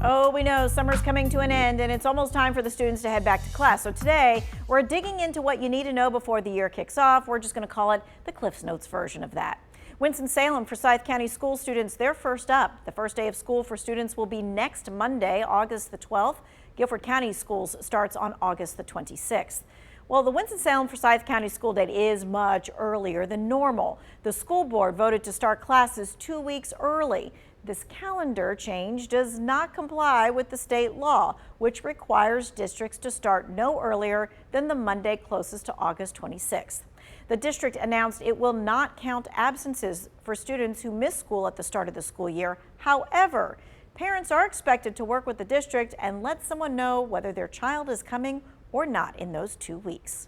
Oh, we know summer's coming to an end and it's almost time for the students to head back to class. So today we're digging into what you need to know before the year kicks off. We're just going to call it the Cliff's Notes version of that. Winston-Salem Forsyth County school students, they're first up. The first day of school for students will be next Monday, August the 12th. Guilford County schools starts on August the 26th. Well, the Winston-Salem Forsyth County school date is much earlier than normal. The school board voted to start classes 2 weeks early. This calendar change does not comply with the state law, which requires districts to start no earlier than the Monday closest to August 26th. The district announced it will not count absences for students who miss school at the start of the school year. However, parents are expected to work with the district and let someone know whether their child is coming or not in those 2 weeks.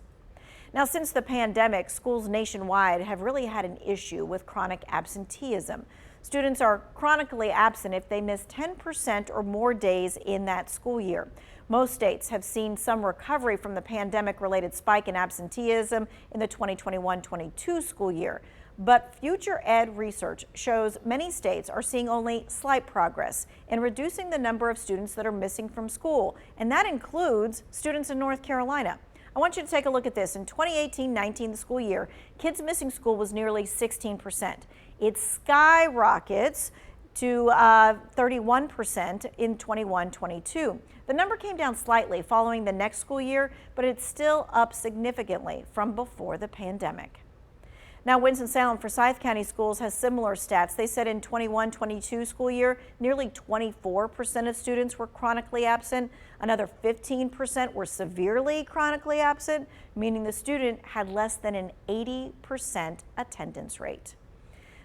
Now, since the pandemic, schools nationwide have really had an issue with chronic absenteeism. Students are chronically absent if they miss 10% or more days in that school year. Most states have seen some recovery from the pandemic-related spike in absenteeism in the 2021-22 school year. But Future Ed research shows many states are seeing only slight progress in reducing the number of students that are missing from school, and that includes students in North Carolina. I want you to take a look at this. In 2018-19, the school year, kids missing school was nearly 16%. It skyrockets to 31% in 21-22. The number came down slightly following the next school year, but it's still up significantly from before the pandemic. Now, Winston-Salem Forsyth County Schools has similar stats. They said in 21-22 school year, nearly 24% of students were chronically absent. Another 15% were severely chronically absent, meaning the student had less than an 80% attendance rate.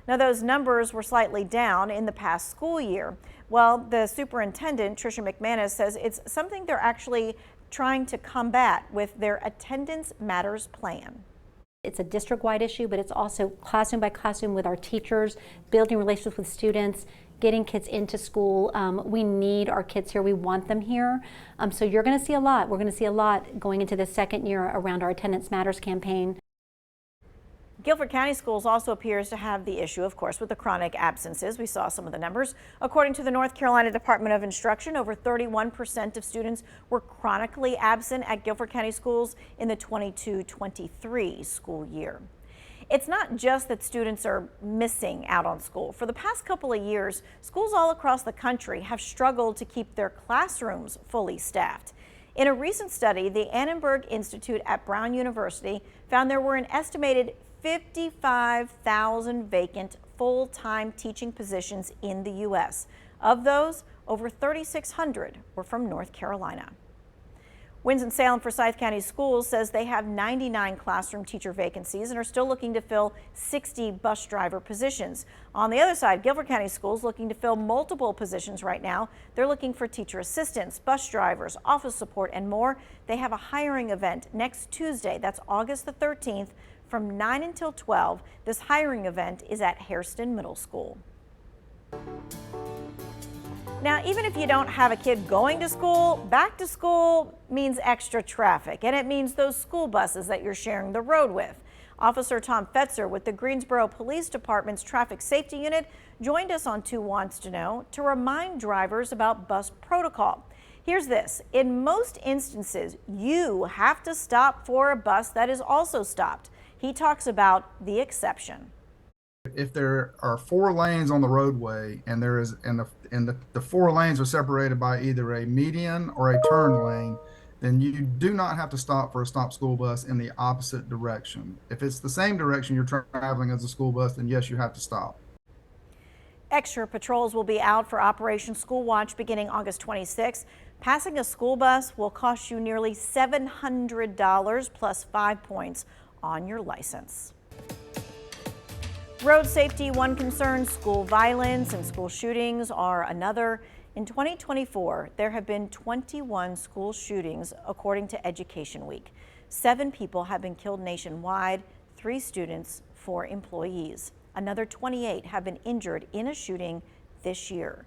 Now, those numbers were slightly down in the past school year. Well, the superintendent, Tricia McManus, says it's something they're actually trying to combat with their Attendance Matters plan. It's a district-wide issue, but it's also classroom by classroom with our teachers, building relationships with students, getting kids into school. We need our kids here. We want them here. So you're going to see a lot. We're going to see a lot going into the second year around our Attendance Matters campaign. Guilford County Schools also appears to have the issue, of course, with the chronic absences. We saw some of the numbers. According to the North Carolina Department of Instruction, over 31% of students were chronically absent at Guilford County Schools in the 22-23 school year. It's not just that students are missing out on school. For the past couple of years, schools all across the country have struggled to keep their classrooms fully staffed. In a recent study, the Annenberg Institute at Brown University found there were an estimated 55,000 vacant full-time teaching positions in the U.S. Of those, over 3,600 were from North Carolina. Winston-Salem Forsyth County Schools says they have 99 classroom teacher vacancies and are still looking to fill 60 bus driver positions. On the other side, Guilford County Schools looking to fill multiple positions right now. They're looking for teacher assistants, bus drivers, office support, and more. They have a hiring event next Tuesday. That's August the 13th from 9 until 12. This hiring event is at Hairston Middle School. Now, even if you don't have a kid going to school, back to school means extra traffic, and it means those school buses that you're sharing the road with. Officer Tom Fetzer with the Greensboro Police Department's Traffic Safety Unit joined us on 2 Wants to Know to remind drivers about bus protocol. Here's this. In most instances, you have to stop for a bus that is also stopped. He talks about the exception. If there are 4 lanes on the roadway and the 4 lanes are separated by either a median or a turn lane, then you do not have to stop for a stop school bus in the opposite direction. If it's the same direction you're traveling as a school bus, then yes, you have to stop. Extra patrols will be out for Operation School Watch beginning August 26. Passing a school bus will cost you nearly $700 plus 5 points on your license. Road safety, one concern. School violence and school shootings are another. In 2024, there have been 21 school shootings, according to Education Week. 7 people have been killed nationwide, 3 students, 4 employees. Another 28 have been injured in a shooting this year.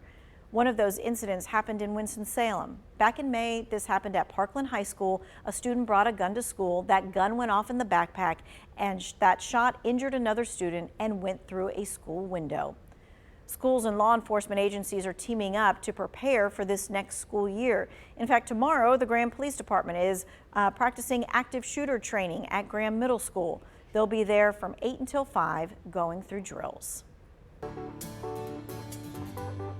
One of those incidents happened in Winston-Salem. Back in May, this happened at Parkland High School. A student brought a gun to school. That gun went off in the backpack, and that shot injured another student and went through a school window. Schools and law enforcement agencies are teaming up to prepare for this next school year. In fact, tomorrow, the Graham Police Department is practicing active shooter training at Graham Middle School. They'll be there from 8 until 5 going through drills.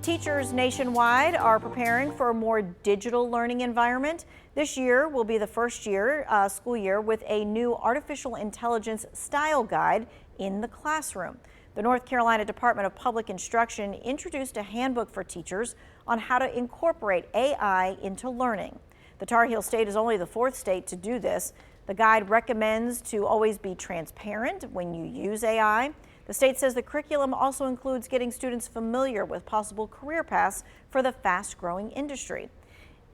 Teachers nationwide are preparing for a more digital learning environment. This year will be the first school year with a new artificial intelligence style guide in the classroom. The North Carolina Department of Public Instruction introduced a handbook for teachers on how to incorporate AI into learning. The Tar Heel State is only the 4th state to do this. The guide recommends to always be transparent when you use AI. The state says the curriculum also includes getting students familiar with possible career paths for the fast-growing industry.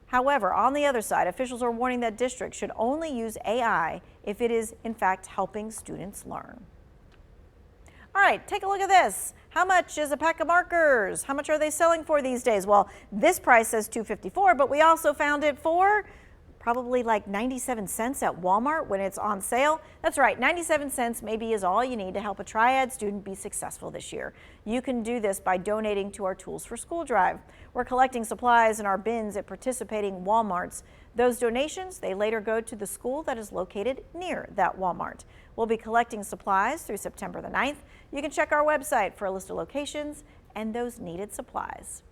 However, on the other side, officials are warning that districts should only use AI if it is, in fact, helping students learn. All right, take a look at this. How much is a pack of markers? How much are they selling for these days? Well, this price says $2.54, but we also found it for probably like 97 cents at Walmart when it's on sale. That's right, 97 cents maybe is all you need to help a Triad student be successful this year. You can do this by donating to our Tools for School drive. We're collecting supplies in our bins at participating Walmarts. Those donations, they later go to the school that is located near that Walmart. We'll be collecting supplies through September the 9th. You can check our website for a list of locations and those needed supplies.